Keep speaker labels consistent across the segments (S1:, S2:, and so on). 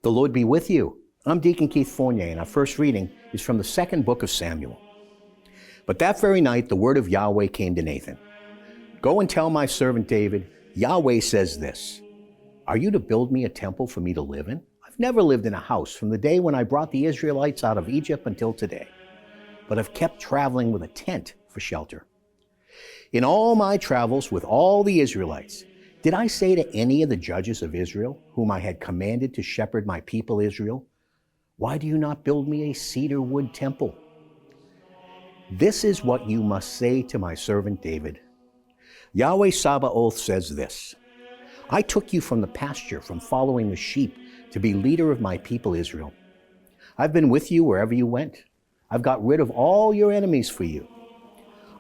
S1: The Lord be with you. I'm Deacon Keith Fournier, and our first reading is from the second book of Samuel. But that very night, the word of Yahweh came to Nathan. Go and tell my servant David, Yahweh says this, are you to build me a temple for me to live in? I've never lived in a house from the day when I brought the Israelites out of Egypt until today, but I've kept traveling with a tent for shelter. In all my travels with all the Israelites, did I say to any of the judges of Israel, whom I had commanded to shepherd my people Israel, why do you not build me a cedar-wood temple? This is what you must say to my servant David. Yahweh Sabaoth says this, I took you from the pasture, from following the sheep, to be leader of my people Israel. I've been with you wherever you went. I've got rid of all your enemies for you.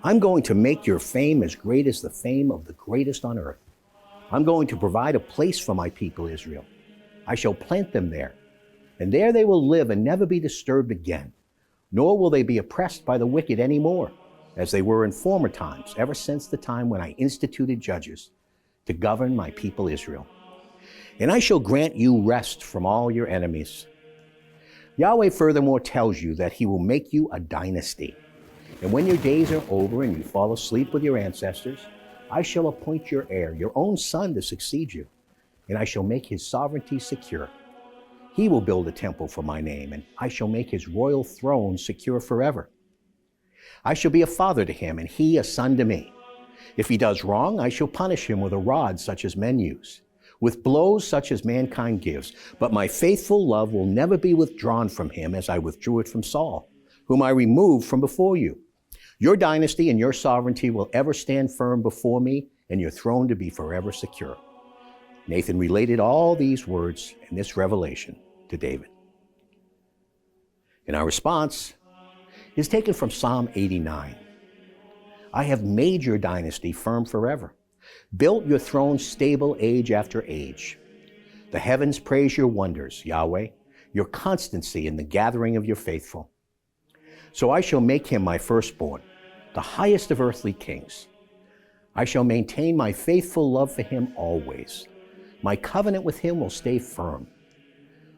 S1: I'm going to make your fame as great as the fame of the greatest on earth. I'm going to provide a place for my people Israel. I shall plant them there, and there they will live and never be disturbed again, nor will they be oppressed by the wicked any more, as they were in former times, ever since the time when I instituted judges to govern my people Israel. And I shall grant you rest from all your enemies. Yahweh furthermore tells you that he will make you a dynasty. And when your days are over and you fall asleep with your ancestors, I shall appoint your heir, your own son, to succeed you, and I shall make his sovereignty secure. He will build a temple for my name, and I shall make his royal throne secure forever. I shall be a father to him, and he a son to me. If he does wrong, I shall punish him with a rod such as men use, with blows such as mankind gives. But my faithful love will never be withdrawn from him as I withdrew it from Saul, whom I removed from before you. Your dynasty and your sovereignty will ever stand firm before me, and your throne to be forever secure. Nathan related all these words and this revelation to David. And our response is taken from Psalm 89. I have made your dynasty firm forever, built your throne stable age after age. The heavens praise your wonders, Yahweh, your constancy in the gathering of your faithful. So I shall make him my firstborn, the highest of earthly kings. I shall maintain my faithful love for him always. My covenant with him will stay firm.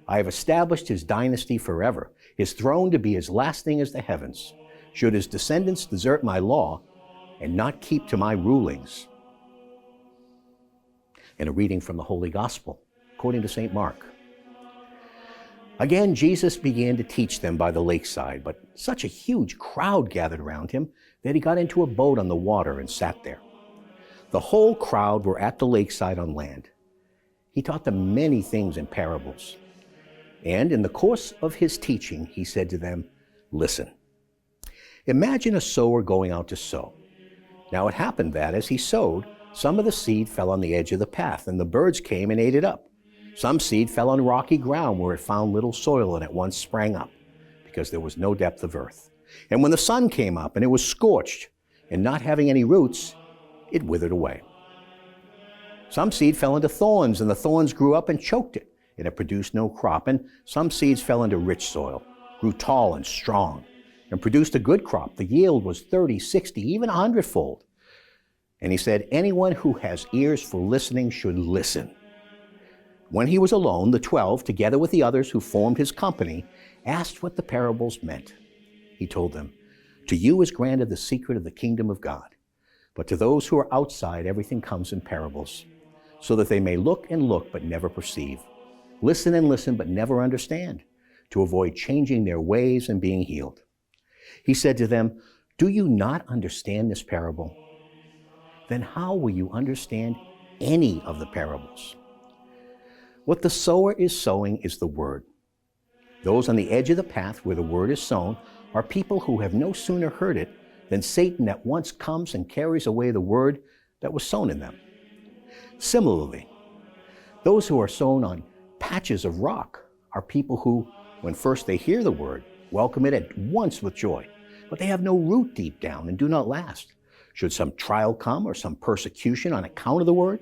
S1: I have established his dynasty forever, his throne to be as lasting as the heavens, should his descendants desert my law and not keep to my rulings. And a reading from the Holy Gospel, according to St. Mark. Again, Jesus began to teach them by the lakeside, but such a huge crowd gathered around him that he got into a boat on the water and sat there. The whole crowd were at the lakeside on land. He taught them many things in parables. And in the course of his teaching, he said to them, listen, imagine a sower going out to sow. Now it happened that as he sowed, some of the seed fell on the edge of the path, and the birds came and ate it up. Some seed fell on rocky ground where it found little soil and at once sprang up, because there was no depth of earth. And when the sun came up and it was scorched, and not having any roots, it withered away. Some seed fell into thorns, and the thorns grew up and choked it, and it produced no crop. And some seeds fell into rich soil, grew tall and strong, and produced a good crop. The yield was 30, 60, even 100-fold. And he said, anyone who has ears for listening should listen. When he was alone, the 12, together with the others who formed his company, asked what the parables meant. He told them, to you is granted the secret of the kingdom of God, but to those who are outside, everything comes in parables, so that they may look and look but never perceive, listen and listen but never understand, to avoid changing their ways and being healed. He said to them, do you not understand this parable? Then how will you understand any of the parables? What the sower is sowing is the word. Those on the edge of the path where the word is sown are people who have no sooner heard it than Satan at once comes and carries away the word that was sown in them. Similarly, those who are sown on patches of rock are people who, when first they hear the word, welcome it at once with joy, but they have no root deep down and do not last. Should some trial come or some persecution on account of the word,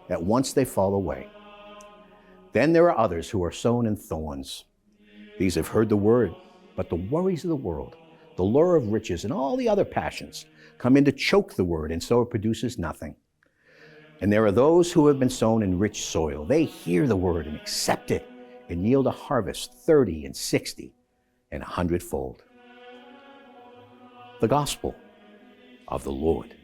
S1: at once they fall away. Then there are others who are sown in thorns. These have heard the word, but the worries of the world, the lure of riches, and all the other passions come in to choke the word, and so it produces nothing. And there are those who have been sown in rich soil. They hear the word and accept it and yield a harvest 30 and 60 and 100-fold. The Gospel of the Lord.